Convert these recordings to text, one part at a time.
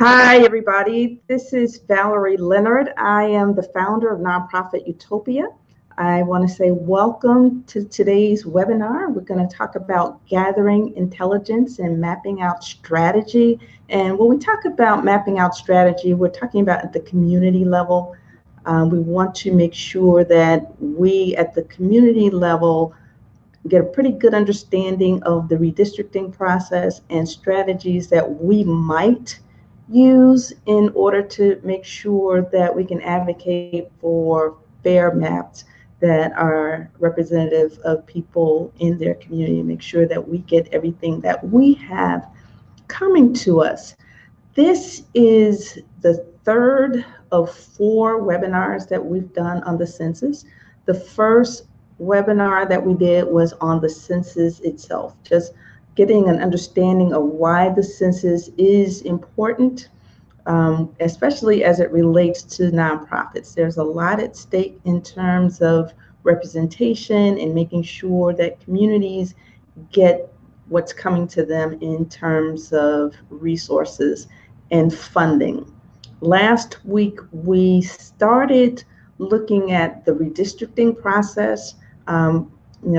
Hi, everybody. This is Valerie Leonard. I am the founder of nonprofit Utopia. I want to say welcome to today's webinar. We're going to talk about gathering intelligence and mapping out strategy. And when we talk about mapping out strategy, we're talking about at the community level. We want to make sure that we at the community level get a pretty good understanding of the redistricting process and strategies that we might use in order to make sure that we can advocate for fair maps that are representative of people in their community, make sure that we get everything that we have coming to us. This is the third of 4 webinars that we've done on the census. The first webinar that we did was on the census itself, just getting an understanding of why the census is important, especially as it relates to nonprofits. There's a lot at stake in terms of representation and making sure that communities get what's coming to them in terms of resources and funding. Last week, we started looking at the redistricting process.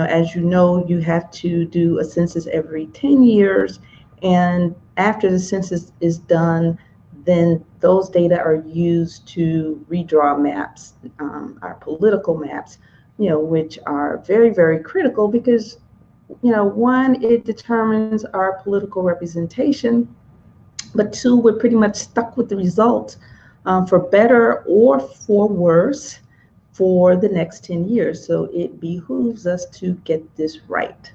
As you know, you have to do a census every 10 years. And after the census is done, then those data are used to redraw maps, our political maps, which are very, very critical because, one, it determines our political representation, but 2, we're pretty much stuck with the result for better or for worse for the next 10 years. So it behooves us to get this right.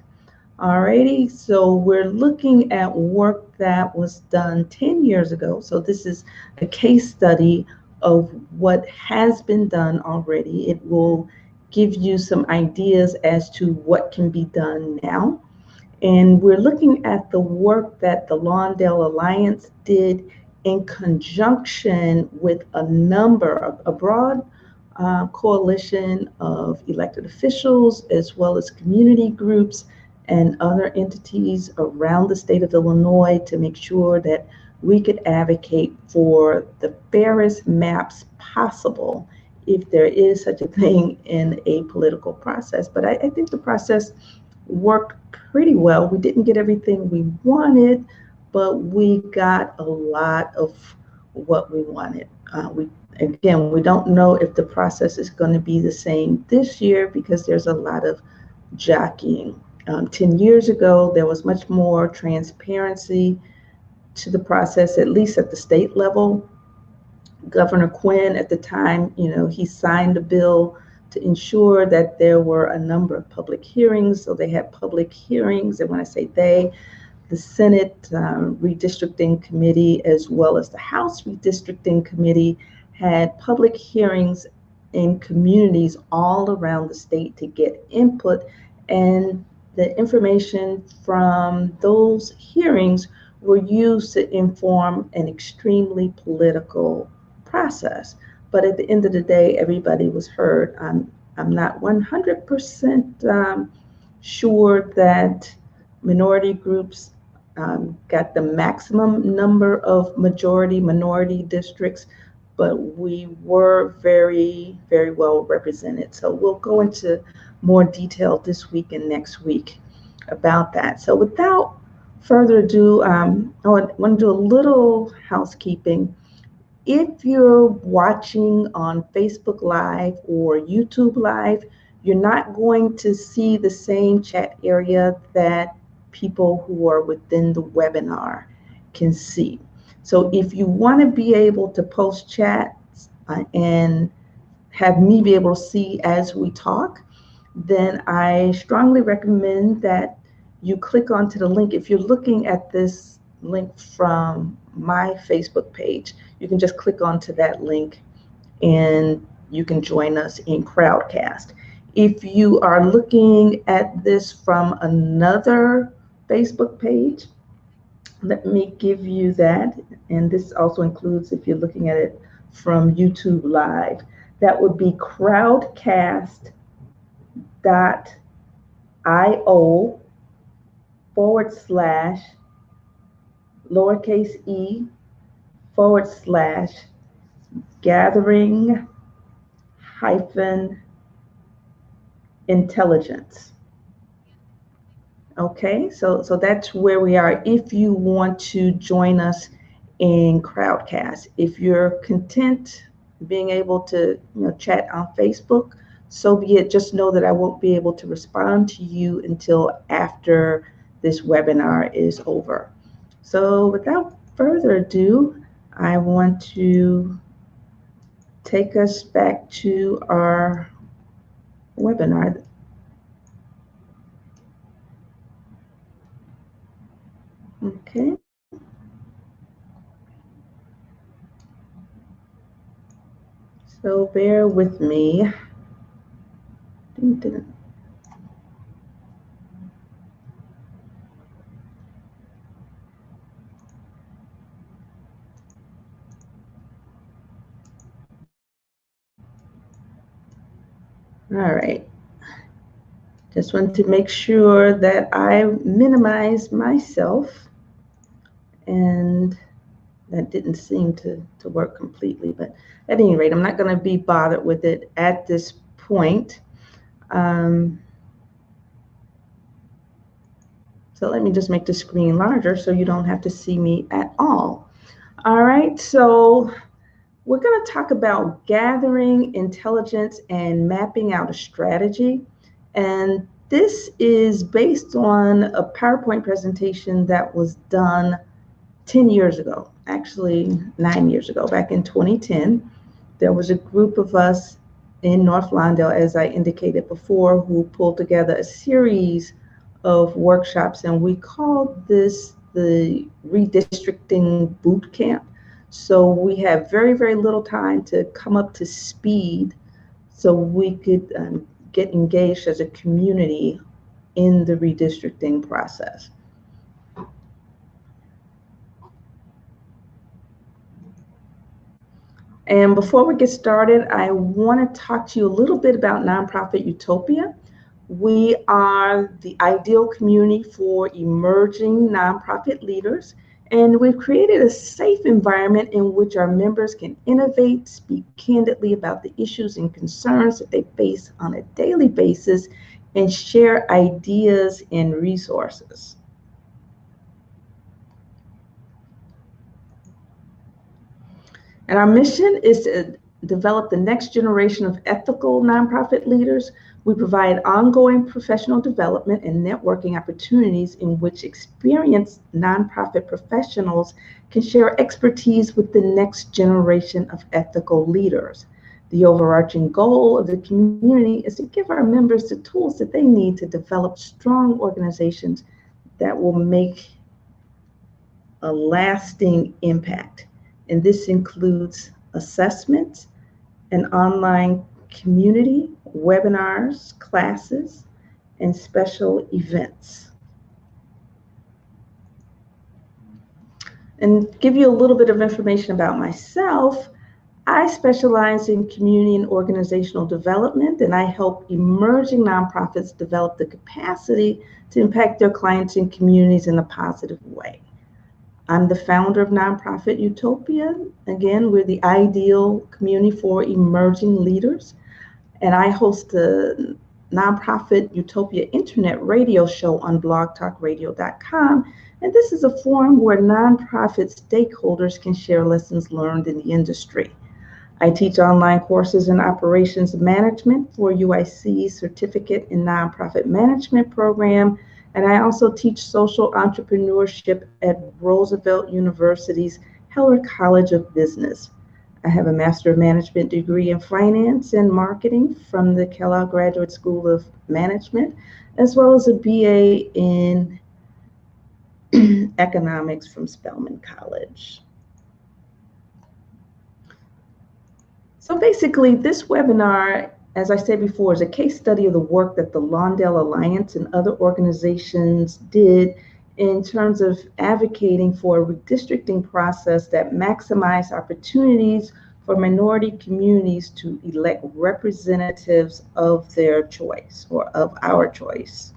Alrighty, so we're looking at work that was done 10 years ago. So this is a case study of what has been done already. It will give you some ideas as to what can be done now. And we're looking at the work that the Lawndale Alliance did in conjunction with a broad coalition of elected officials, as well as community groups and other entities around the state of Illinois to make sure that we could advocate for the fairest maps possible if there is such a thing in a political process. But I think the process worked pretty well. We didn't get everything we wanted, but we got a lot of what we wanted. We don't know if the process is going to be the same this year because there's a lot of jockeying. 10 years ago, there was much more transparency to the process, at least at the state level. Governor Quinn at the time, he signed a bill to ensure that there were a number of public hearings. So they had public hearings, and when I say they, the Senate redistricting committee as well as the House redistricting committee had public hearings in communities all around the state to get input, and the information from those hearings were used to inform an extremely political process. But at the end of the day, everybody was heard. I'm not 100% sure that minority groups got the maximum number of majority-minority districts, but we were very, very well represented. So we'll go into more detail this week and next week about that. So without further ado, I want to do a little housekeeping. If you're watching on Facebook Live or YouTube Live, you're not going to see the same chat area that people who are within the webinar can see. So if you want to be able to post chats and have me be able to see as we talk, then I strongly recommend that you click onto the link. If you're looking at this link from my Facebook page, you can just click onto that link and you can join us in Crowdcast. If you are looking at this from another Facebook page, let me give you that. And this also includes if you're looking at it from YouTube Live. That would be crowdcast.io/lowercase e gathering hyphen intelligence. Okay, so that's where we are. If you want to join us in Crowdcast, if you're content being able to chat on Facebook, so be it. Just know that I won't be able to respond to you until after this webinar is over. So without further ado, I want to take us back to our webinar. Okay. So bear with me. All right. Just want to make sure that I minimize myself, and that didn't seem to work completely, but at any rate, I'm not going to be bothered with it at this point. So let me just make the screen larger so you don't have to see me at all. All right, so we're going to talk about gathering intelligence and mapping out a strategy. And this is based on a PowerPoint presentation that was done 10 years ago, actually 9 years ago, back in 2010. There was a group of us in North Lawndale, as I indicated before, who pulled together a series of workshops, and we called this the redistricting boot camp. So we had very, very little time to come up to speed so we could get engaged as a community in the redistricting process. And before we get started, I want to talk to you a little bit about nonprofit Utopia. We are the ideal community for emerging nonprofit leaders, and we've created a safe environment in which our members can innovate, speak candidly about the issues and concerns that they face on a daily basis, and share ideas and resources. And our mission is to develop the next generation of ethical nonprofit leaders. We provide ongoing professional development and networking opportunities in which experienced nonprofit professionals can share expertise with the next generation of ethical leaders. The overarching goal of the community is to give our members the tools that they need to develop strong organizations that will make a lasting impact. And this includes assessments, an online community, webinars, classes, and special events. And give you a little bit of information about myself. I specialize in community and organizational development, and I help emerging nonprofits develop the capacity to impact their clients and communities in a positive way. I'm the founder of nonprofit Utopia. Again, we're the ideal community for emerging leaders. And I host the nonprofit Utopia internet radio show on blogtalkradio.com. And this is a forum where nonprofit stakeholders can share lessons learned in the industry. I teach online courses in operations management for UIC's Certificate in Nonprofit Management program. And I also teach social entrepreneurship at Roosevelt University's Heller College of Business. I have a Master of Management degree in Finance and Marketing from the Kellogg Graduate School of Management, as well as a BA in Economics from Spelman College. So basically, this webinar, as I said before, is a case study of the work that the Lawndale Alliance and other organizations did in terms of advocating for a redistricting process that maximizes opportunities for minority communities to elect representatives of their choice or of our choice.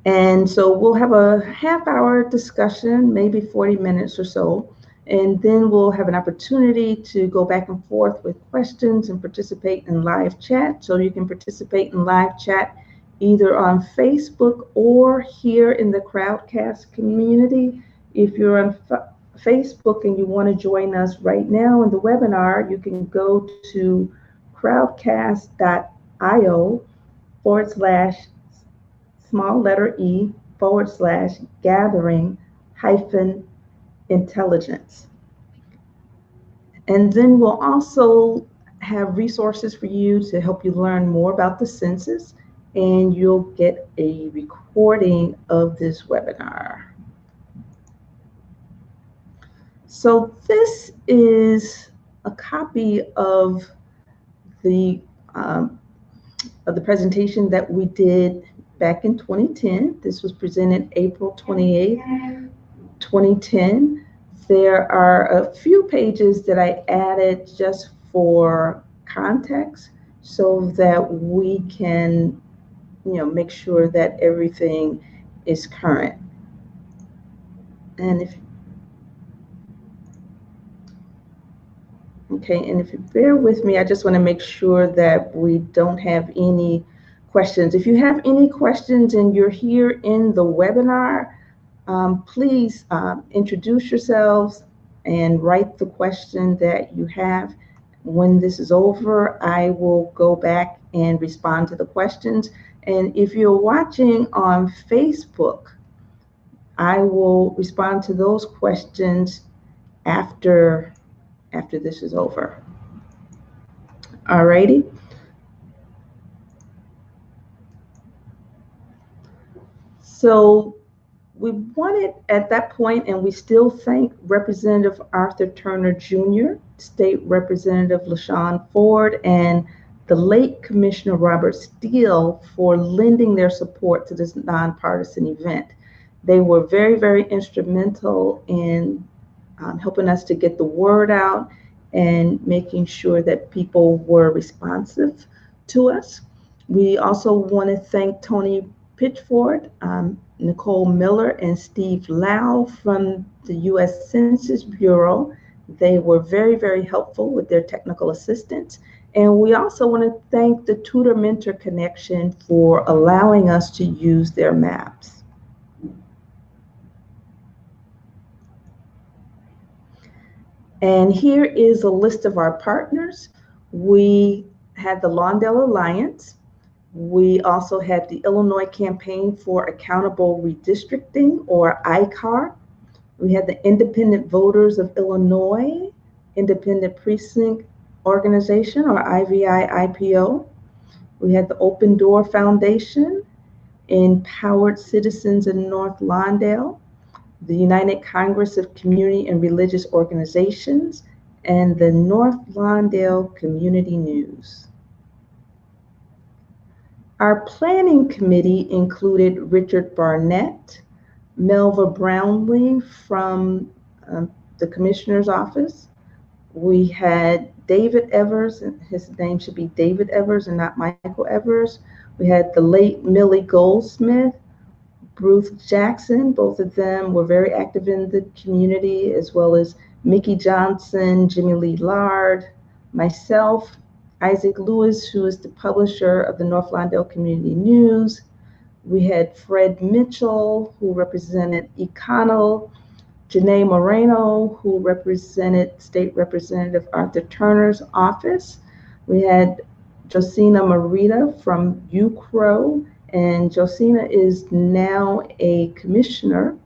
And so we'll have a half-hour discussion, maybe 40 minutes or so, and then we'll have an opportunity to go back and forth with questions and participate in live chat. So you can participate in live chat either on Facebook or here in the Crowdcast community. If you're on Facebook and you want to join us right now in the webinar, you can go to crowdcast.io/e/gathering-intelligence. And then we'll also have resources for you to help you learn more about the census, and you'll get a recording of this webinar. So this is a copy of the presentation that we did back in 2010. This was presented April 28th, 2010. There are a few pages that I added just for context so that we can, make sure that everything is current. And if you bear with me, I just want to make sure that we don't have any questions. If you have any questions and you're here in the webinar, please introduce yourselves and write the question that you have. When this is over, I will go back and respond to the questions. And if you're watching on Facebook, I will respond to those questions after this is over. Alrighty. So we wanted at that point, and we still thank Representative Arthur Turner Jr., State Representative LaShawn Ford, and the late Commissioner Robert Steele for lending their support to this nonpartisan event. They were very, very instrumental in helping us to get the word out and making sure that people were responsive to us. We also want to thank Tony Pitchford, Nicole Miller, and Steve Lau from the U.S. Census Bureau. They were very, very helpful with their technical assistance. And we also want to thank the Tutor Mentor Connection for allowing us to use their maps. And here is a list of our partners. We had the Lawndale Alliance. We also had the Illinois Campaign for Accountable Redistricting, or ICAR. We had the Independent Voters of Illinois, Independent Precinct Organization, or IVI-IPO. We had the Open Door Foundation, Empowered Citizens in North Lawndale, the United Congress of Community and Religious Organizations, and the North Lawndale Community News. Our planning committee included Richard Barnett, Melva Brownlee from the Commissioner's Office. We had David Evers, and his name should be David Evers and not Michael Evers. We had the late Millie Goldsmith, Ruth Jackson. Both of them were very active in the community, as well as Mickey Johnson, Jimmy Lee Lard, myself, Isaac Lewis, who is the publisher of the North Lawndale Community News. We had Fred Mitchell, who represented Econo, Janae Moreno, who represented State Representative Arthur Turner's office. We had Josina Marita from UCRO, and Josina is now a commissioner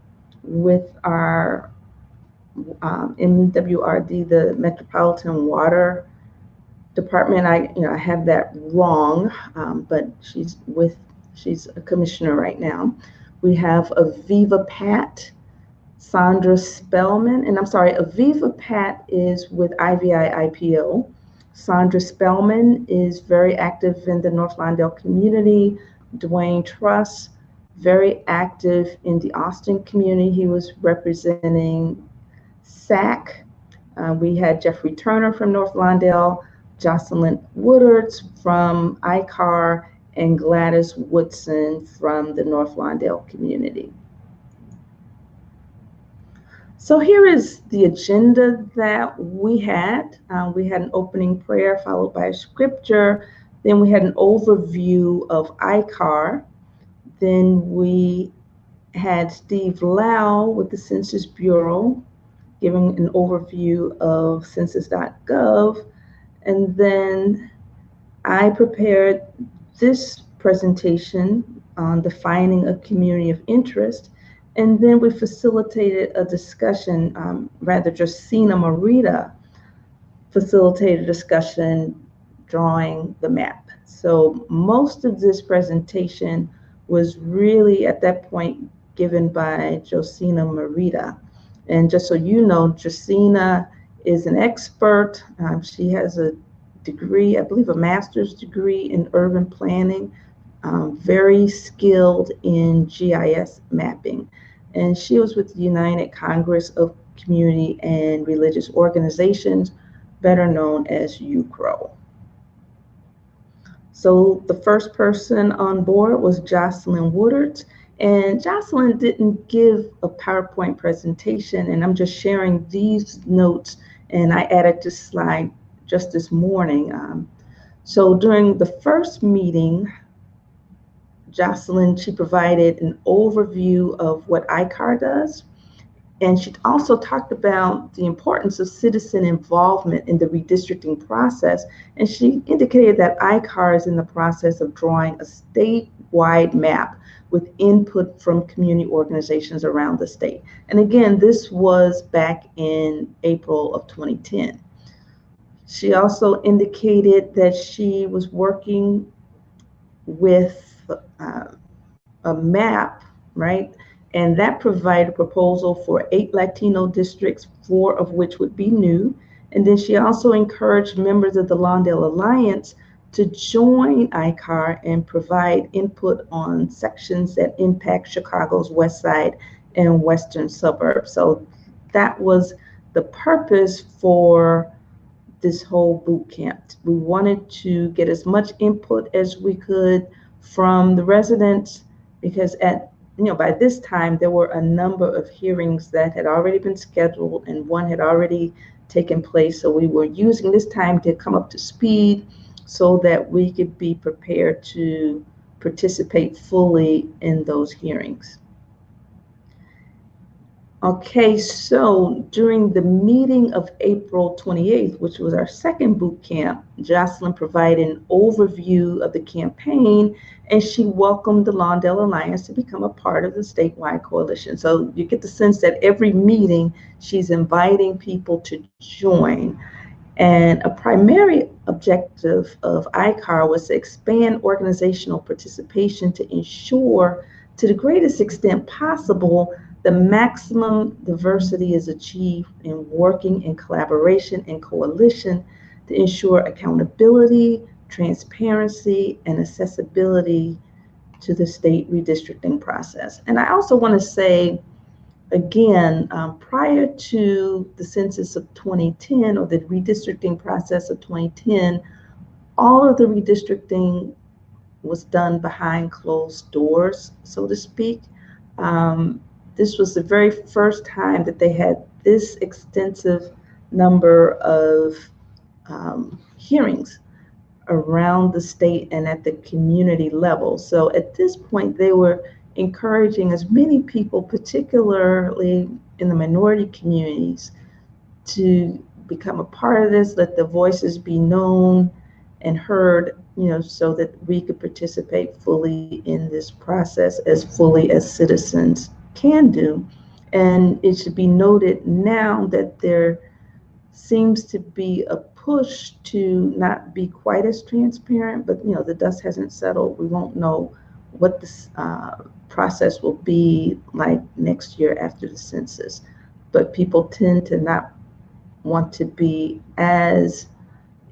with our MWRD, the Metropolitan Water Department. I have that wrong, but she's a commissioner right now. We have Aviva Pat, Sandra Spellman, and I'm sorry, Aviva Pat is with IVI-IPO. Sandra Spellman is very active in the North Lawndale community. Dwayne Truss, very active in the Austin community. He was representing SAC. We had Jeffrey Turner from North Lawndale, Jocelyn Woodards from ICAR, and Gladys Woodson from the North Lawndale community. So here is the agenda that we had. We had an opening prayer followed by a scripture. Then we had an overview of ICAR. Then we had Steve Lau with the Census Bureau giving an overview of Census.gov. And then I prepared this presentation on defining a community of interest. And then we facilitated a discussion, Justina Marita facilitated a discussion drawing the map. So most of this presentation was really at that point given by Josina Marita. And just so you know, Josina is an expert. She has a degree, I believe a master's degree in urban planning, very skilled in GIS mapping. And she was with the United Congress of Community and Religious Organizations, better known as UCRO. So the first person on board was Jocelyn Woodard, and Jocelyn didn't give a PowerPoint presentation, and I'm just sharing these notes, and I added this slide just this morning. So during the first meeting, Jocelyn, she provided an overview of what ICAR does. And she also talked about the importance of citizen involvement in the redistricting process. And she indicated that ICAR is in the process of drawing a statewide map with input from community organizations around the state. And again, this was back in April of 2010. She also indicated that she was working with a map, right? And that provided a proposal for 8 Latino districts, 4 of which would be new. And then she also encouraged members of the Lawndale Alliance to join ICAR and provide input on sections that impact Chicago's west side and western suburbs. So that was the purpose for this whole boot camp. We wanted to get as much input as we could from the residents, because by this time there were a number of hearings that had already been scheduled and one had already taken place. So we were using this time to come up to speed so that we could be prepared to participate fully in those hearings. Okay, so during the meeting of April 28th, which was our second boot camp, Jocelyn provided an overview of the campaign, and she welcomed the Lawndale Alliance to become a part of the statewide coalition. So you get the sense that every meeting she's inviting people to join. And a primary objective of ICAR was to expand organizational participation to ensure, to the greatest extent possible, the maximum diversity is achieved in working in collaboration and coalition to ensure accountability, transparency, and accessibility to the state redistricting process. And I also want to say, again, prior to the census of 2010 or the redistricting process of 2010, all of the redistricting was done behind closed doors, so to speak. This was the very first time that they had this extensive number of hearings around the state and at the community level. So at this point, they were encouraging as many people, particularly in the minority communities, to become a part of this, let the voices be known and heard, so that we could participate fully in this process as fully as citizens can do. And it should be noted now that there seems to be a push to not be quite as transparent, but the dust hasn't settled. We won't know what this process will be like next year after the census. But people tend to not want to be as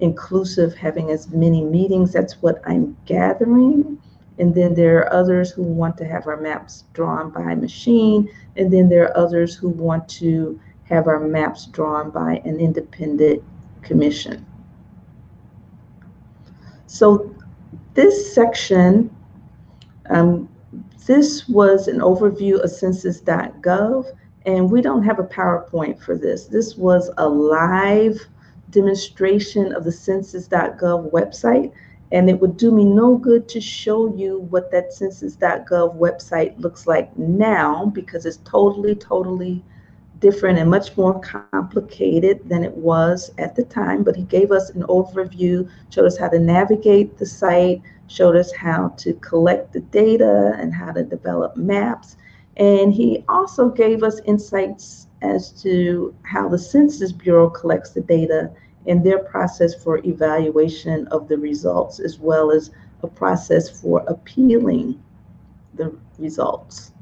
inclusive, having as many meetings. That's what I'm gathering. And then there are others who want to have our maps drawn by machine. And then there are others who want to have our maps drawn by an independent commission. So This section, this was an overview of Census.gov, and we don't have a PowerPoint for this. This was a live demonstration of the Census.gov website, and it would do me no good to show you what that Census.gov website looks like now, because it's totally different and much more complicated than it was at the time. But he gave us an overview, showed us how to navigate the site, showed us how to collect the data and how to develop maps. And he also gave us insights as to how the Census Bureau collects the data and their process for evaluation of the results, as well as a process for appealing the results.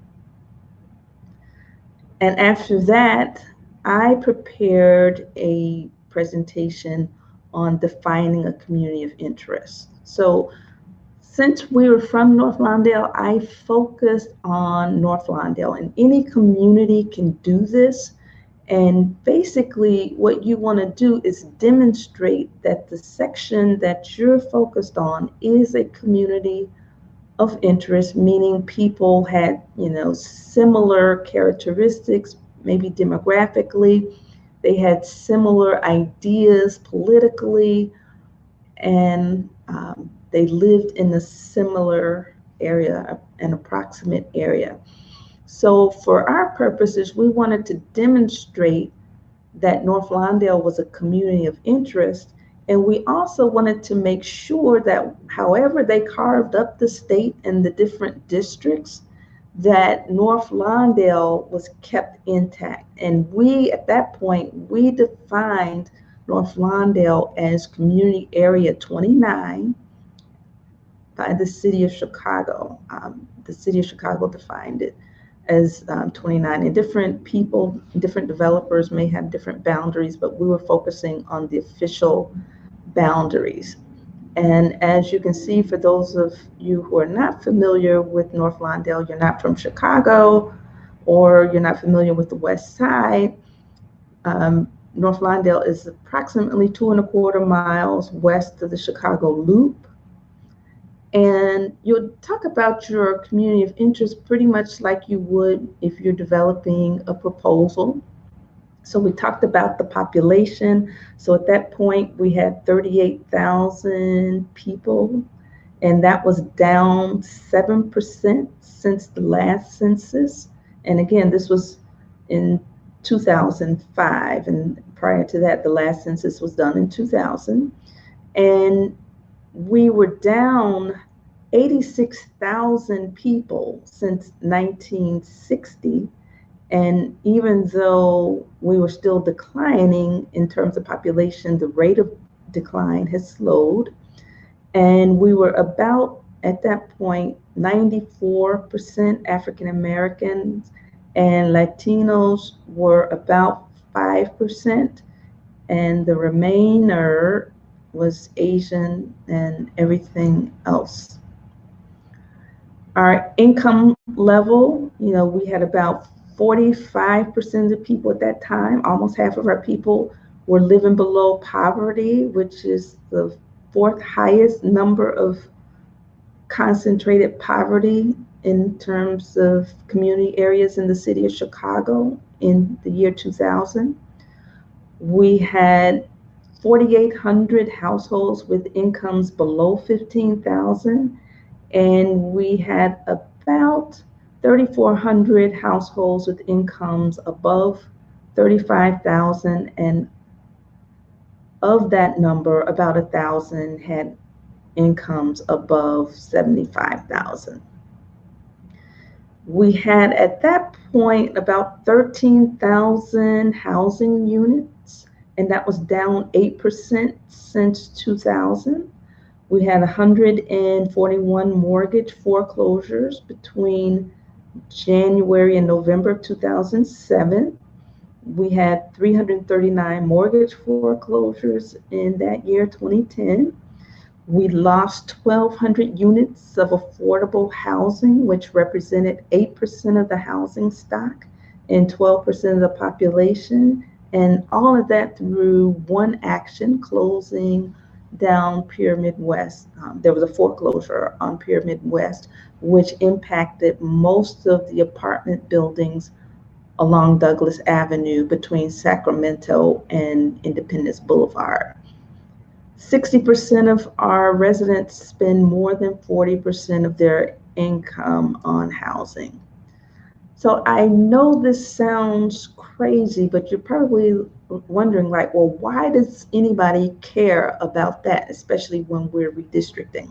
And after that, I prepared a presentation on defining a community of interest. So since we were from North Lawndale, I focused on North Lawndale, and any community can do this. And basically what you want to do is demonstrate that the section that you're focused on is a community of interest, meaning people had, similar characteristics, maybe demographically, they had similar ideas politically, and they lived in a similar area, an approximate area. So for our purposes, we wanted to demonstrate that North Lawndale was a community of interest. And we also wanted to make sure that however they carved up the state and the different districts, that North Lawndale was kept intact. And we, at that point, we defined North Lawndale as Community Area 29 by the City of Chicago. The City of Chicago defined it as 29, and different people, different developers may have different boundaries, but we were focusing on the official boundaries. And as you can see, for those of you who are not familiar with North Lawndale, you're not from Chicago, or you're not familiar with the West Side, North Lawndale is approximately 2.25 miles west of the Chicago Loop. And you'll talk about your community of interest pretty much like you would if you're developing a proposal. So we talked about the population. So at that point, we had 38,000 people, and that was down 7% since the last census. And again, this was in 2005, and prior to that, the last census was done in 2000. And we were down 86,000 people since 1960. And even though we were still declining in terms of population, the rate of decline has slowed. And we were about, at that point, 94% African Americans, and Latinos were about 5%. And the remainder was Asian and everything else. Our income level, we had about 45% of the people at that time, almost half of our people, were living below poverty, which is the fourth highest number of concentrated poverty in terms of community areas in the city of Chicago in the year 2000. We had 4,800 households with incomes below 15,000, and we had about 3,400 households with incomes above 35,000, and of that number, about 1,000 had incomes above 75,000. We had at that point about 13,000 housing units, and that was down 8% since 2000. We had 141 mortgage foreclosures between January and November of 2007. We had 339 mortgage foreclosures in that year, 2010. We lost 1,200 units of affordable housing, which represented 8% of the housing stock and 12% of the population. And all of that through one action, closing down Pyramid West. There was a foreclosure on Pyramid West, which impacted most of the apartment buildings along Douglas Avenue between Sacramento and Independence Boulevard. 60% of our residents spend more than 40% of their income on housing. So I know this sounds crazy, but you're probably wondering, like, well, why does anybody care about that, especially when we're redistricting?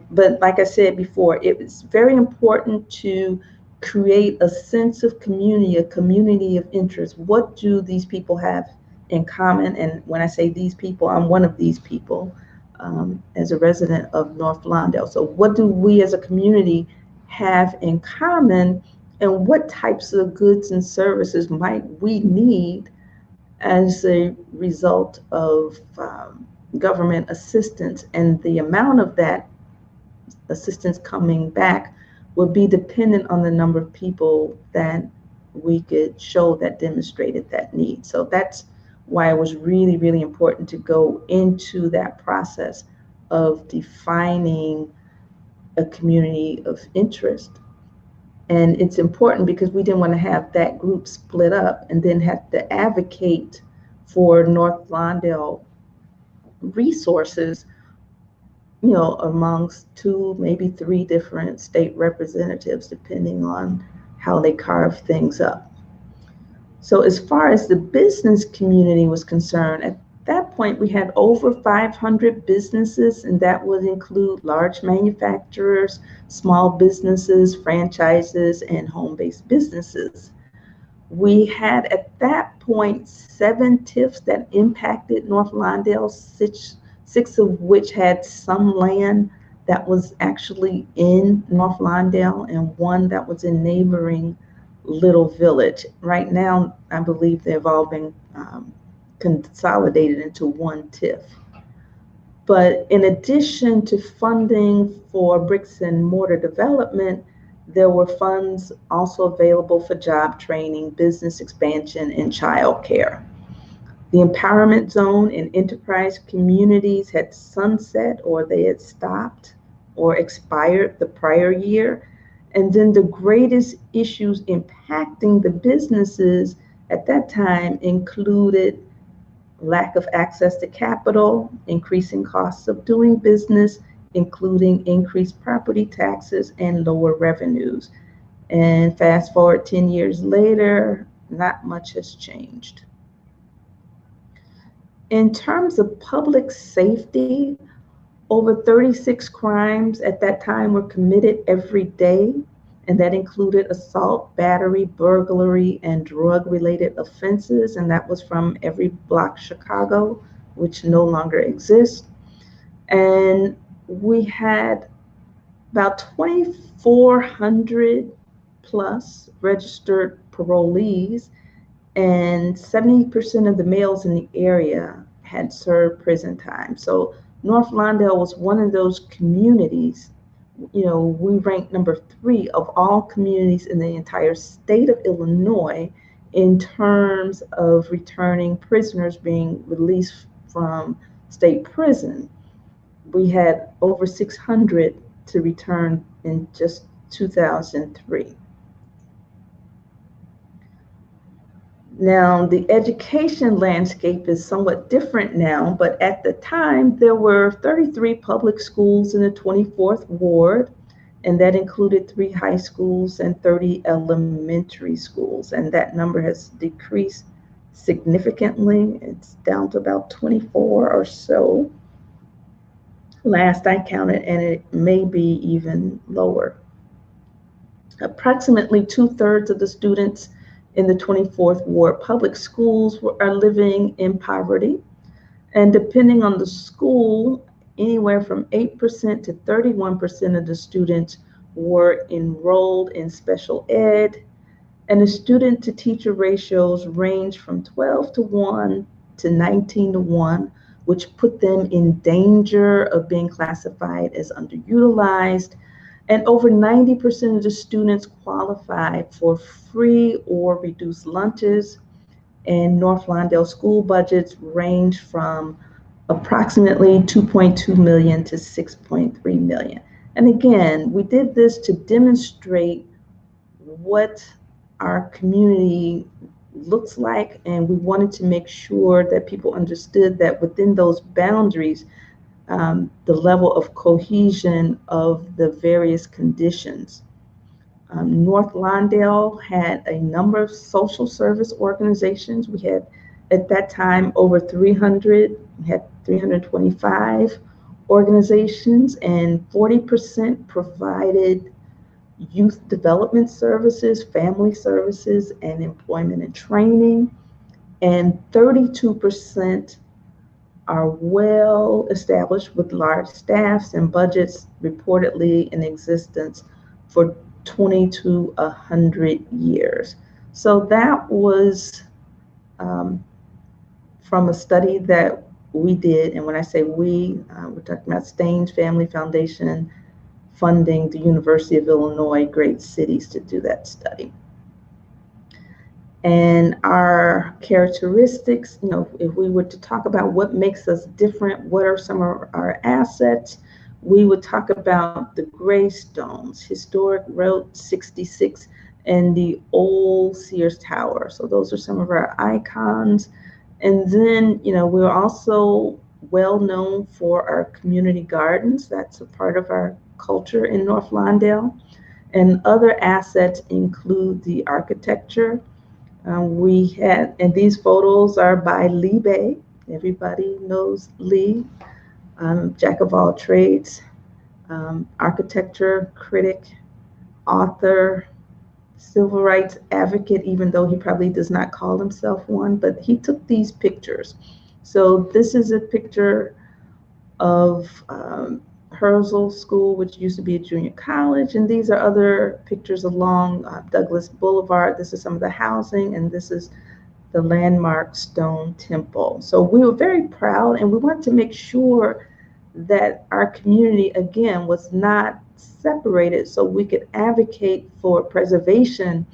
But like I said before, it was very important to create a sense of community, a community of interest. What do these people have in common? And when I say these people, I'm one of these people as a resident of North Lawndale. So what do we as a community have in common, and what types of goods and services might we need as a result of government assistance? And the amount of that assistance coming back would be dependent on the number of people that we could show that demonstrated that need. So that's why it was really, really important to go into that process of defining a community of interest. And it's important because we didn't want to have that group split up and then have to advocate for North Lawndale resources, amongst 2, maybe 3 different state representatives, depending on how they carve things up. So as far as the business community was concerned, at that point we had over 500 businesses, and that would include large manufacturers, small businesses, franchises, and home-based businesses. We had at that point 7 TIFs that impacted North Lawndale, 6 of which had some land that was actually in North Lawndale and 1 that was in neighboring Little Village. Right now, I believe they've all been consolidated into 1 TIF. But in addition to funding for bricks and mortar development, there were funds also available for job training, business expansion, and child care. The empowerment zone and enterprise communities had sunset, or they had stopped or expired the prior year. And then the greatest issues impacting the businesses at that time included lack of access to capital, increasing costs of doing business, including increased property taxes and lower revenues. And fast forward 10 years later, not much has changed. In terms of public safety, over 36 crimes at that time were committed every day, and that included assault, battery, burglary, and drug-related offenses, and that was from Every Block Chicago, which no longer exists. And we had about 2,400 plus registered parolees, and 70% of the males in the area had served prison time. So North Lawndale was one of those communities. We ranked number 3 of all communities in the entire state of Illinois in terms of returning prisoners being released from state prison. We had over 600 to return in just 2003. Now, the education landscape is somewhat different now, but at the time, there were 33 public schools in the 24th Ward, and that included 3 high schools and 30 elementary schools, and that number has decreased significantly. It's down to about 24 or so, last I counted, and it may be even lower. Approximately 2/3 of the students in the 24th Ward public schools are living in poverty. And depending on the school, anywhere from 8% to 31% of the students were enrolled in special ed. And the student to teacher ratios range from 12:1 to 19:1, which put them in danger of being classified as underutilized. And over 90% of the students qualified for free or reduced lunches. And North Lawndale school budgets range from approximately 2.2 million to 6.3 million. And again, we did this to demonstrate what our community looks like, and we wanted to make sure that people understood that within those boundaries, the level of cohesion of the various conditions. North Lawndale had a number of social service organizations. We had, at that time, over 300, we had 325 organizations, and 40% provided youth development services, family services, and employment and training. And 32% are well established with large staffs and budgets reportedly in existence for 20 to 100 years. So that was from a study that we did. And when I say we, we're talking about Staines Family Foundation funding the University of Illinois Great Cities to do that study. And our characteristics, if we were to talk about what makes us different, what are some of our assets, we would talk about the gray stones, historic Route 66, and the old Sears Tower. So those are some of our icons. And then, we're also well known for our community gardens. That's a part of our culture in North Lawndale. And other assets include the architecture. And these photos are by Lee Bay. Everybody knows Lee, jack of all trades, architecture critic, author, civil rights advocate, even though he probably does not call himself one, but he took these pictures. So this is a picture of Herzl School, which used to be a junior college, and these are other pictures along Douglas Boulevard. This is some of the housing, and this is the landmark stone temple. So we were very proud, and we wanted to make sure that our community, again, was not separated, so we could advocate for preservation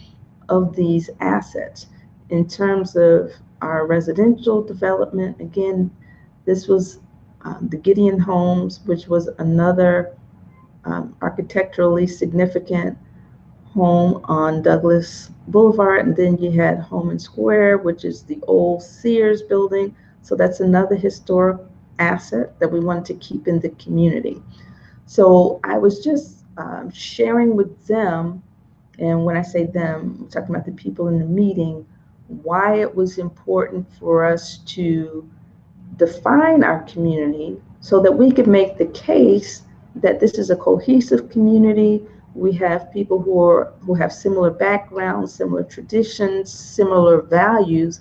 of these assets. In terms of our residential development, again, this was the Gideon Homes, which was another architecturally significant home on Douglas Boulevard. And then you had Holman Square, which is the old Sears building. So that's another historic asset that we wanted to keep in the community. So I was just sharing with them, and when I say them, I'm talking about the people in the meeting, why it was important for us to define our community so that we could make the case that this is a cohesive community. We have people who have similar backgrounds, similar traditions, similar values,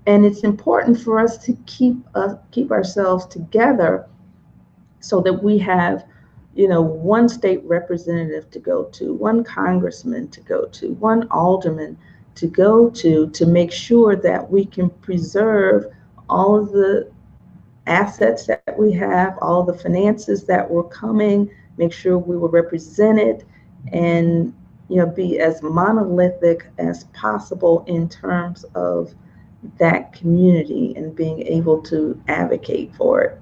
and it's important for us to keep ourselves together so that we have, one state representative to go to, one congressman to go to, one alderman to go to make sure that we can preserve all of the assets that we have, all the finances that were coming, make sure we were represented, and be as monolithic as possible in terms of that community and being able to advocate for it.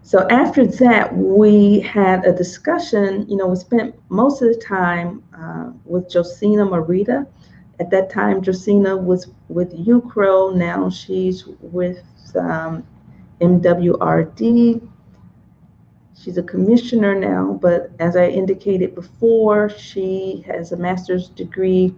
So after that, we had a discussion. We spent most of the time with Josina Morita. At that time, Josina was with UCRO. Now she's with MWRD. She's a commissioner now, but as I indicated before, she has a master's degree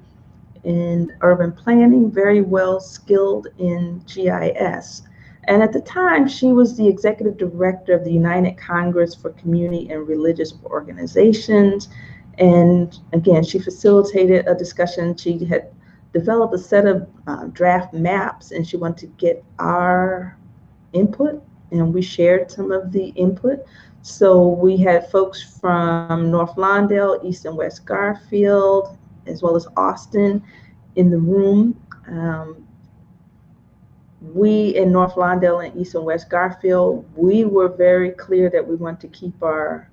in urban planning, very well skilled in GIS. And at the time, she was the executive director of the United Congress for Community and Religious Organizations. And again, she facilitated a discussion. She had developed a set of draft maps, and she wanted to get our input, and we shared some of the input. So we had folks from North Lawndale, East and West Garfield, as well as Austin in the room. We in North Lawndale and East and West Garfield, we were very clear that we want to keep our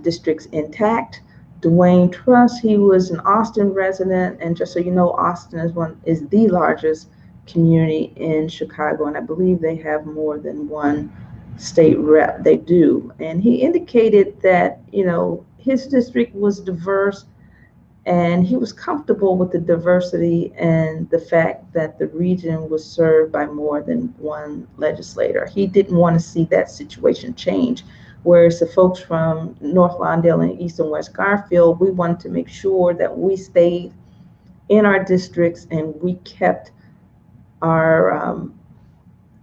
districts intact. Dwayne Truss, he was an Austin resident, and just so you know, Austin is the largest community in Chicago, and I believe they have more than one state rep. They do. And he indicated that, his district was diverse and he was comfortable with the diversity and the fact that the region was served by more than one legislator. He didn't want to see that situation change. Whereas the folks from North Lawndale and East and West Garfield, we wanted to make sure that we stayed in our districts and we kept our,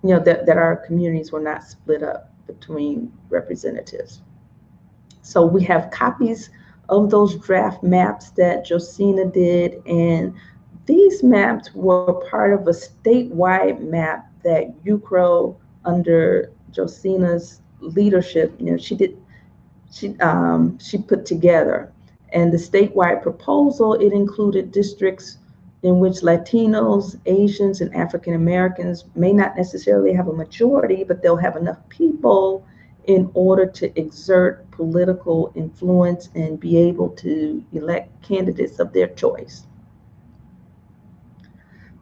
that our communities were not split up between representatives. So we have copies of those draft maps that Josina did, and these maps were part of a statewide map that UCRO, under Josina's leadership, she put together. And the statewide proposal, it included districts in which Latinos, Asians, and African Americans may not necessarily have a majority, but they'll have enough people in order to exert political influence and be able to elect candidates of their choice.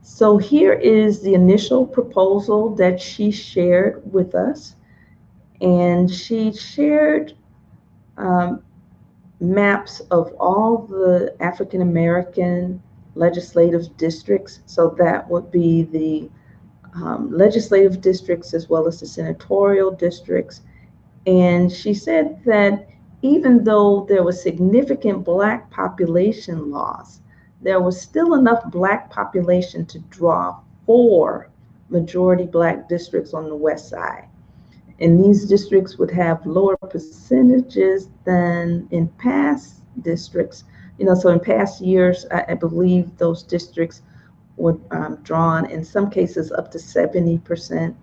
So here is the initial proposal that she shared with us. And she shared maps of all the African American legislative districts. So that would be the legislative districts as well as the senatorial districts. And she said that even though there was significant Black population loss, there was still enough Black population to draw 4 majority Black districts on the west side. And these districts would have lower percentages than in past districts. So in past years, I believe those districts were drawn in some cases up to 70%.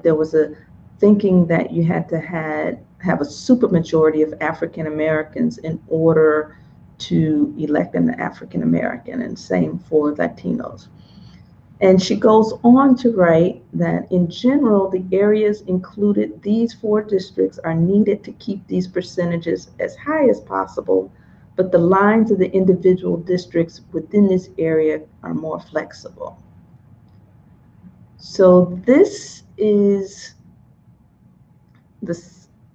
There was a thinking that you had to have a supermajority of African Americans in order to elect an African American, and same for Latinos. And she goes on to write that in general, the areas included, these 4 districts are needed to keep these percentages as high as possible, but the lines of the individual districts within this area are more flexible. So this is the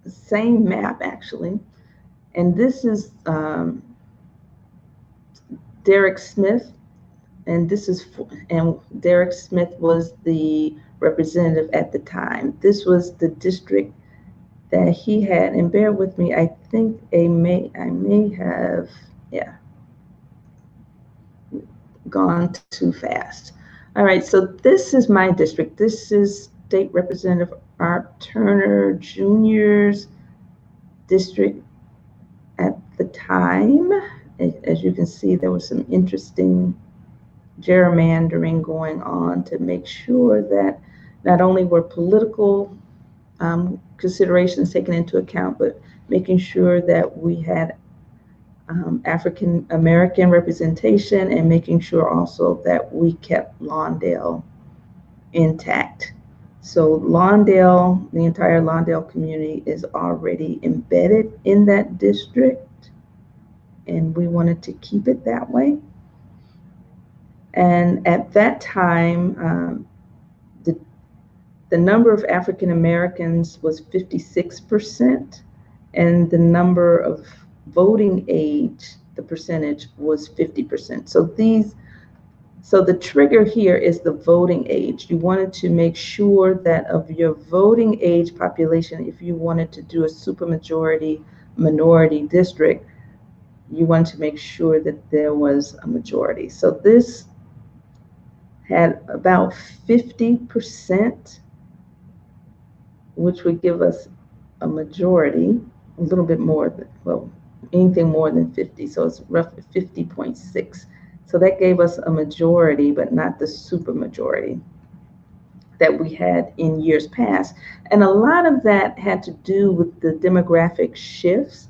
same map actually, and this is Derek Smith, and Derek Smith was the representative at the time. This was the district that he had, and bear with me, I think I may have gone too fast. All right, so this is my district. This is State Representative Art Turner Jr.'s district at the time. As you can see, there was some interesting gerrymandering going on to make sure that not only were political considerations taken into account, but making sure that we had African American representation, and making sure also that we kept Lawndale intact. So Lawndale, the entire Lawndale community is already embedded in that district, and we wanted to keep it that way. And at that time, the number of African Americans was 56%, and the number of voting age, the percentage, was 50%. So the trigger here is the voting age. You wanted to make sure that of your voting age population, if you wanted to do a supermajority minority district, you wanted to make sure that there was a majority. So this had about 50%, which would give us a majority, a little bit more than, well, anything more than 50. So it's roughly 50.6. So that gave us a majority, but not the supermajority that we had in years past. And a lot of that had to do with the demographic shifts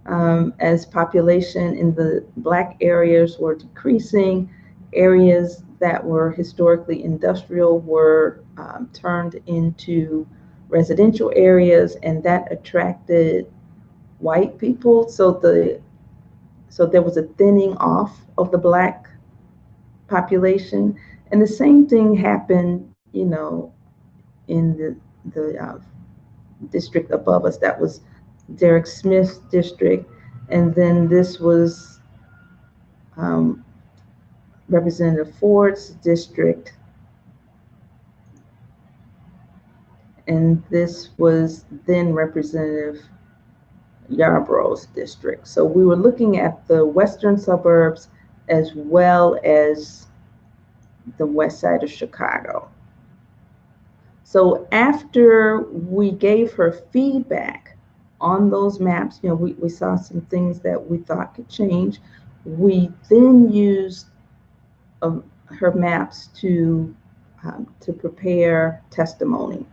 as population in the Black areas were decreasing. Areas that were historically industrial were turned into residential areas, and that attracted white people. So there was a thinning off of the Black population, And the same thing happened, you know, in the district above us. That was Derek Smith's district. And then this was um, Representative Ford's district. And this was then Representative Yarborough's district. So we were looking at the western suburbs as well as the west side of Chicago. So after we gave her feedback on those maps, you know, we saw some things that we thought could change. We then used her maps to prepare testimony.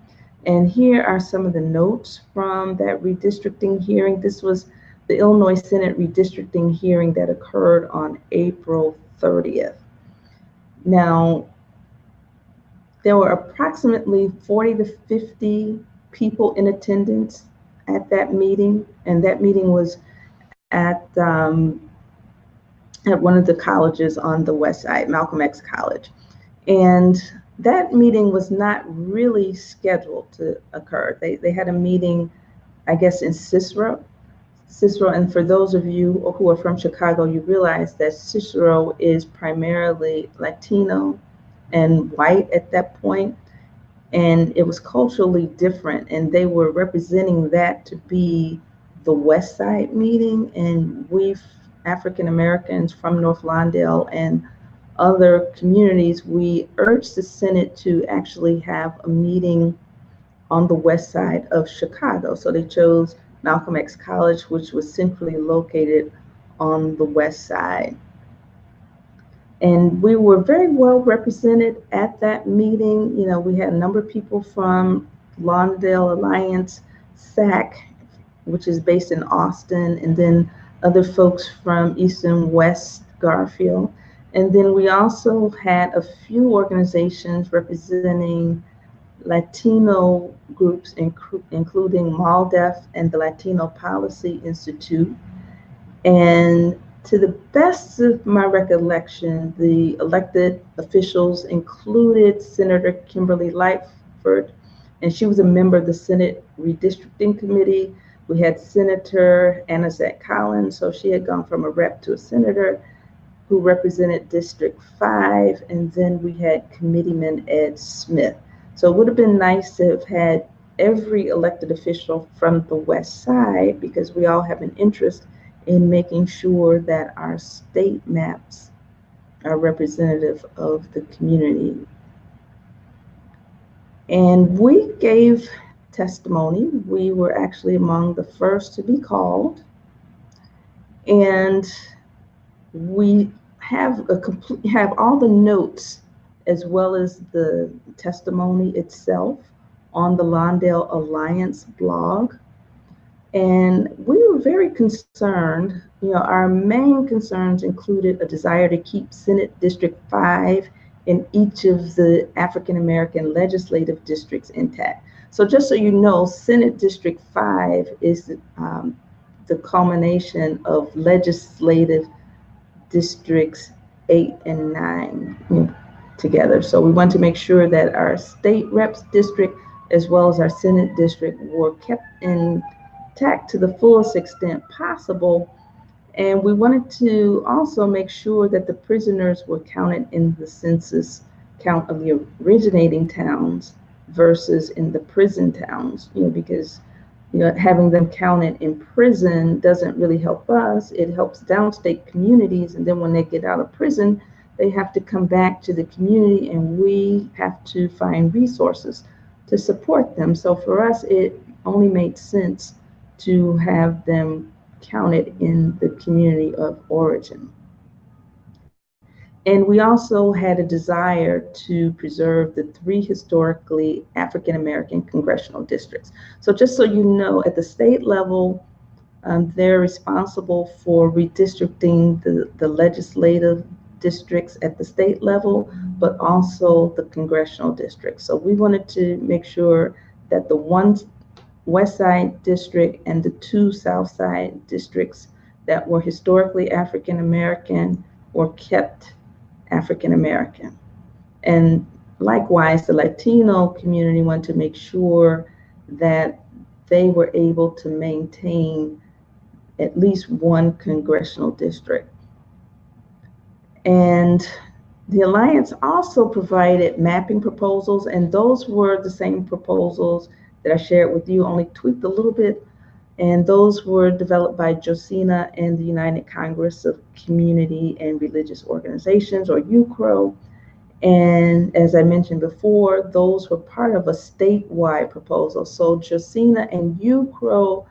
And here are some of the notes from that redistricting hearing. This was the Illinois Senate redistricting hearing that occurred on April 30th. Now, there were approximately 40 to 50 people in attendance at that meeting, and that meeting was at one of the colleges on the west side, Malcolm X College. And that meeting was not really scheduled to occur. They had a meeting, I guess, in Cicero. And for those of you who are from Chicago, you realize that Cicero is primarily Latino and white at that point, and it was culturally different, and they were representing that to be the West Side meeting, and we African Americans from North Lawndale and other communities, we urged the Senate to actually have a meeting on the west side of Chicago. So they chose Malcolm X College, which was centrally located on the west side. And we were very well represented at that meeting. You know, we had a number of people from Lawndale Alliance, SAC, which is based in Austin, and then other folks from East and West Garfield. And then we also had a few organizations representing Latino groups, including MALDEF and the Latino Policy Institute. And to the best of my recollection, the elected officials included Senator Kimberly Lightford, and she was a member of the Senate Redistricting Committee. We had Senator Annazette Collins, so she had gone from a rep to a senator, who represented District 5, and then we had Committeeman Ed Smith. So it would have been nice to have had every elected official from the West Side, because we all have an interest in making sure that our state maps are representative of the community. And we gave testimony. We were actually among the first to be called. And we have all the notes as well as the testimony itself on the Lawndale Alliance blog. And we were very concerned. You know, our main concerns included a desire to keep Senate District 5 in each of the African American legislative districts intact. So just so you know, Senate District 5 is the culmination of legislative districts 8 and 9 together. So we want to make sure that our state reps district as well as our Senate district were kept intact to the fullest extent possible. And we wanted to also make sure that the prisoners were counted in the census count of the originating towns versus in the prison towns, because having them counted in prison doesn't really help us. It helps downstate communities. And then when they get out of prison, they have to come back to the community, and we have to find resources to support them. So for us, it only made sense to have them counted in the community of origin. And we also had a desire to preserve the 3 historically African American congressional districts. So just so you know, at the state level, they're responsible for redistricting the legislative districts at the state level, but also the congressional districts. So we wanted to make sure that the 1 West Side district and the 2 South Side districts that were historically African American were kept African American. And likewise, the Latino community wanted to make sure that they were able to maintain at least one congressional district. And the Alliance also provided mapping proposals, and those were the same proposals that I shared with you, only tweaked a little bit. And those were developed by Josina and the United Congress of Community and Religious Organizations, or UCRO. And as I mentioned before, those were part of a statewide proposal. So Josina and UCRO,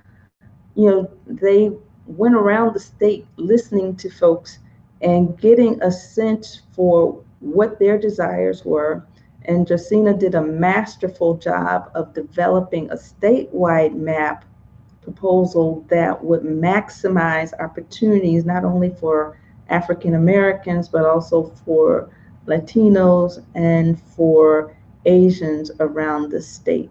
they went around the state listening to folks and getting a sense for what their desires were. And Josina did a masterful job of developing a statewide map proposal that would maximize opportunities not only for African Americans, but also for Latinos and for Asians around the state.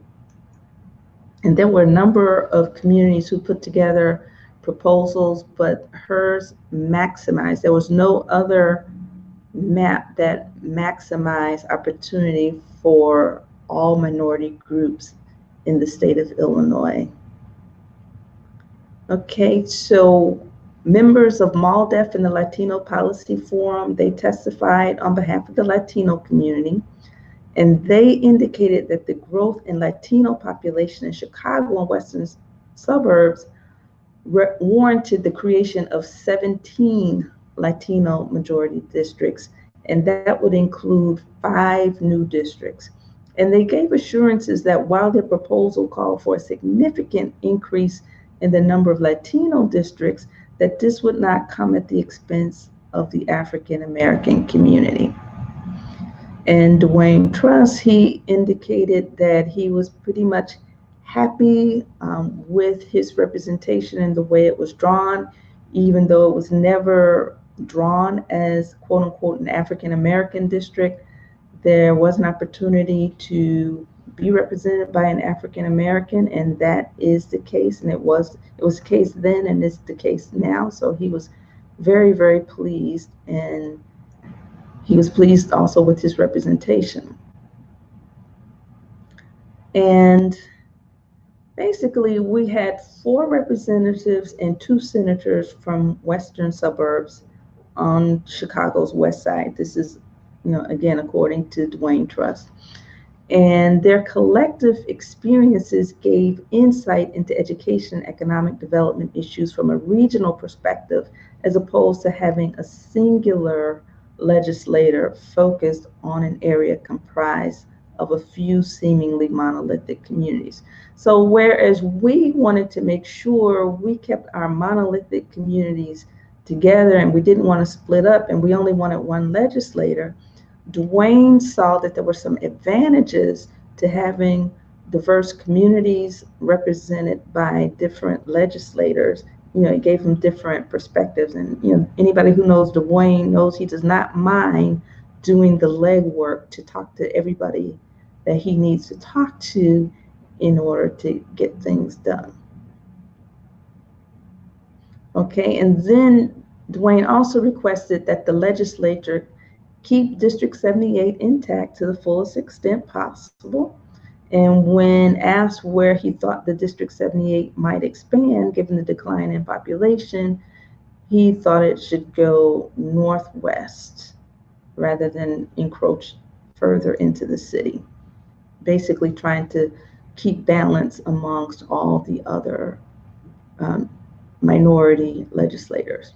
And there were a number of communities who put together proposals, but hers maximized. There was no other map that maximized opportunity for all minority groups in the state of Illinois. Okay, so members of MALDEF and the Latino Policy Forum, they testified on behalf of the Latino community, and they indicated that the growth in Latino population in Chicago and western suburbs warranted the creation of 17 Latino majority districts, and that would include 5 new districts. And they gave assurances that while their proposal called for a significant increase in the number of Latino districts, that this would not come at the expense of the African American community. And Dwayne Truss, he indicated that he was pretty much happy with his representation and the way it was drawn, even though it was never drawn as quote unquote an African American district. There was an opportunity to be represented by an African American, and that is the case, and it was the case then and it's the case now. So he was very, very pleased, and he was pleased also with his representation. And basically, we had 4 representatives and 2 senators from western suburbs on Chicago's west side. This is, again, according to Dwayne Truss. And their collective experiences gave insight into education and economic development issues from a regional perspective, as opposed to having a singular legislator focused on an area comprised of a few seemingly monolithic communities. So whereas we wanted to make sure we kept our monolithic communities together and we didn't want to split up and we only wanted one legislator, Dwayne saw that there were some advantages to having diverse communities represented by different legislators. It gave them different perspectives. And anybody who knows Dwayne knows he does not mind doing the legwork to talk to everybody that he needs to talk to in order to get things done. Okay, and then Dwayne also requested that the legislature keep District 78 intact to the fullest extent possible. And when asked where he thought the District 78 might expand, given the decline in population, he thought it should go northwest rather than encroach further into the city, basically trying to keep balance amongst all the other minority legislators.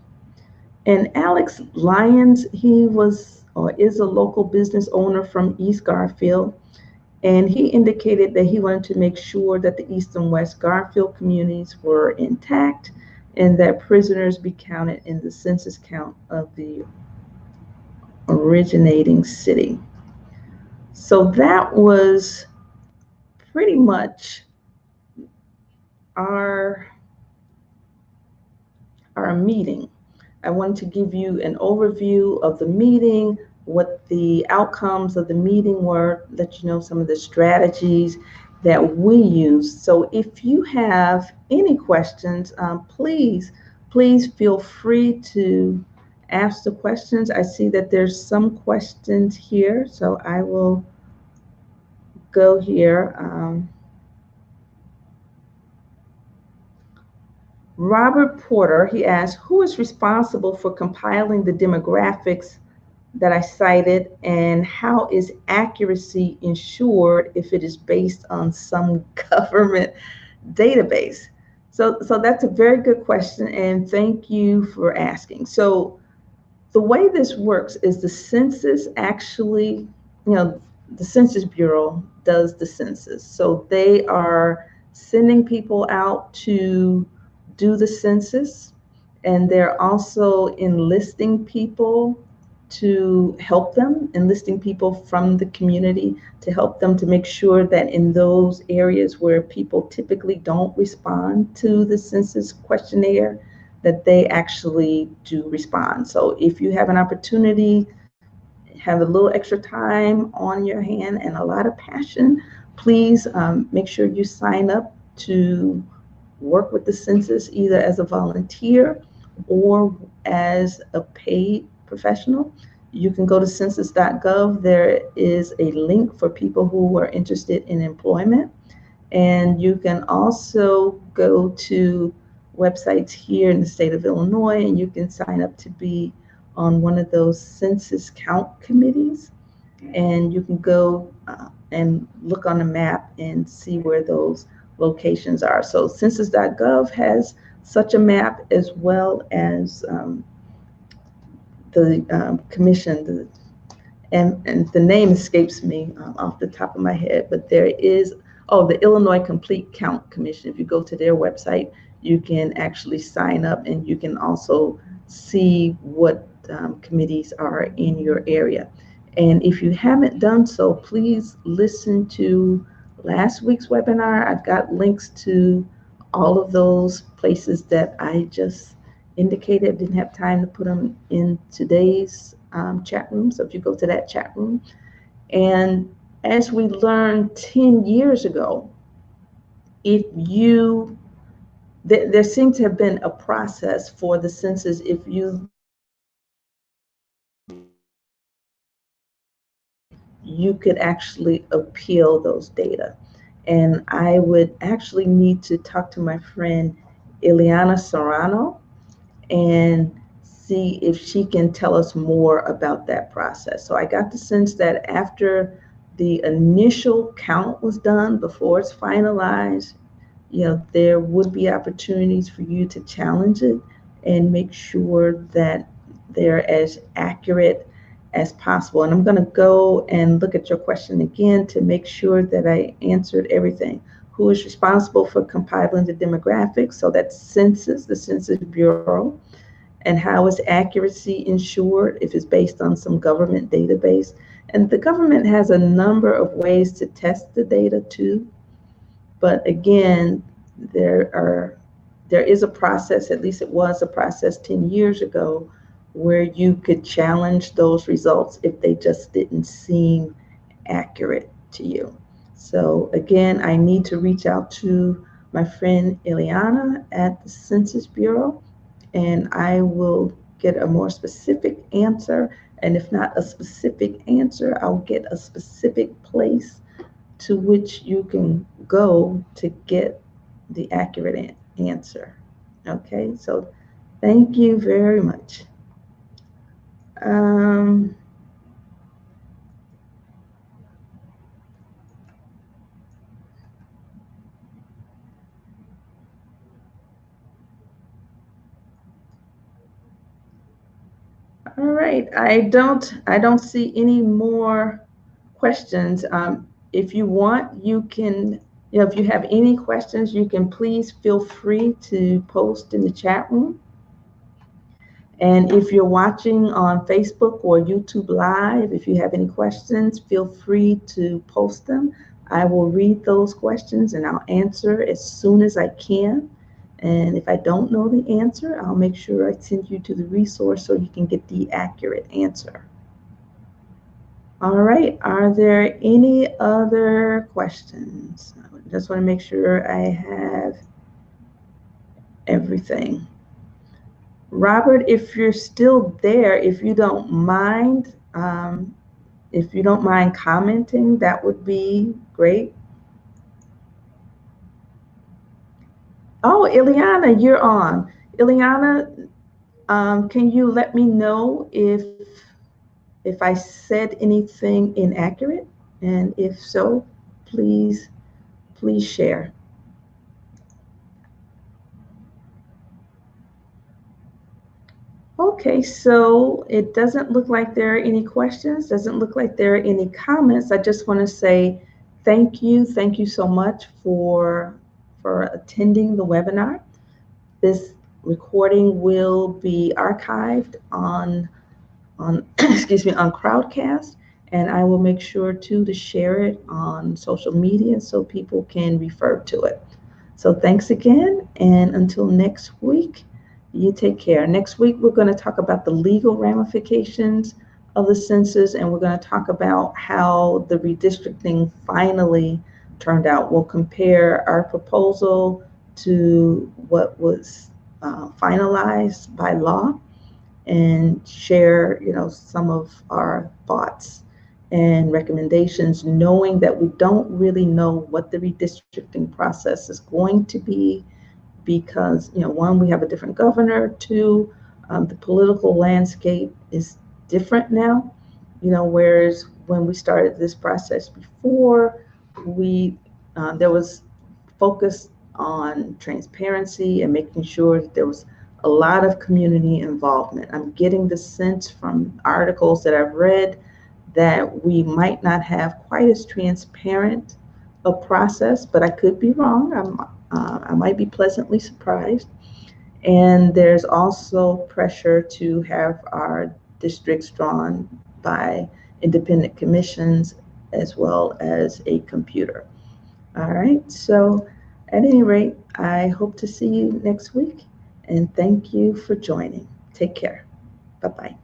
And Alex Lyons, he was or is a local business owner from East Garfield, and he indicated that he wanted to make sure that the East and West Garfield communities were intact and that prisoners be counted in the census count of the originating city. So that was pretty much our meeting. I wanted to give you an overview of the meeting, what the outcomes of the meeting were, let you know some of the strategies that we used. So if you have any questions, please feel free to ask the questions. I see that there's some questions here, so I will go here. Robert Porter, he asked, who is responsible for compiling the demographics that I cited, and how is accuracy ensured if it is based on some government database? So that's a very good question, and thank you for asking. So the way this works is the census actually, the Census Bureau does the census. So they are sending people out to do the census, and they're also enlisting people to help them, enlisting people from the community to help them to make sure that in those areas where people typically don't respond to the census questionnaire, that they actually do respond. So if you have an opportunity, have a little extra time on your hand and a lot of passion, please make sure you sign up to work with the census either as a volunteer or as a paid professional. You can go to census.gov. There is a link for people who are interested in employment. And you can also go to websites here in the state of Illinois, and you can sign up to be on one of those census count committees. And you can go and look on the map and see where those locations are. So census.gov has such a map, as well as the commission, and the name escapes me off the top of my head, but there is, the Illinois Complete Count Commission. If you go to their website, you can actually sign up, and you can also see what committees are in your area. And if you haven't done so, please listen to last week's webinar. I've got links to all of those places that I just indicated. Didn't have time to put them in today's chat room. So if you go to that chat room, and as we learned 10 years ago, if you, there seemed to have been a process for the census. If you could actually appeal those data. And I would actually need to talk to my friend Ileana Serrano and see if she can tell us more about that process. So I got the sense that after the initial count was done, before it's finalized, there would be opportunities for you to challenge it and make sure that they're as accurate as possible. And I'm going to go and look at your question again to make sure that I answered everything. Who is responsible for compiling the demographics? So that's census, the Census Bureau. And how is accuracy ensured if it's based on some government database? And the government has a number of ways to test the data too. But again, there is a process, at least it was a process 10 years ago, where you could challenge those results if they just didn't seem accurate to you. So again, I need to reach out to my friend Ileana at the Census Bureau, and I will get a more specific answer. And if not a specific answer, I'll get a specific place to which you can go to get the accurate answer. Okay, so thank you very much. All right, I don't see any more questions. If you want, you can, if you have any questions, you can please feel free to post in the chat room. And if you're watching on Facebook or YouTube Live, if you have any questions, feel free to post them. I will read those questions and I'll answer as soon as I can. And if I don't know the answer, I'll make sure I send you to the resource so you can get the accurate answer. All right, are there any other questions? I just want to make sure I have everything. Robert, if you're still there, if you don't mind commenting, that would be great. Oh, Ileana, you're on. Ileana, can you let me know if I said anything inaccurate? And if so, please share. Okay, so it doesn't look like there are any questions, doesn't look like there are any comments. I just want to say thank you so much for attending the webinar. This recording will be archived on excuse me, on Crowdcast, and I will make sure to share it on social media so people can refer to it. So thanks again, and until next week, you take care. Next week, we're going to talk about the legal ramifications of the census, and we're going to talk about how the redistricting finally turned out. We'll compare our proposal to what was finalized by law, and share, some of our thoughts and recommendations, knowing that we don't really know what the redistricting process is going to be because, one, we have a different governor, two, the political landscape is different now, whereas when we started this process before, there was focus on transparency and making sure that there was a lot of community involvement. I'm getting the sense from articles that I've read that we might not have quite as transparent a process, but I could be wrong. I might be pleasantly surprised. And there's also pressure to have our districts drawn by independent commissions as well as a computer. All right, so at any rate, I hope to see you next week, and thank you for joining. Take care. Bye-bye.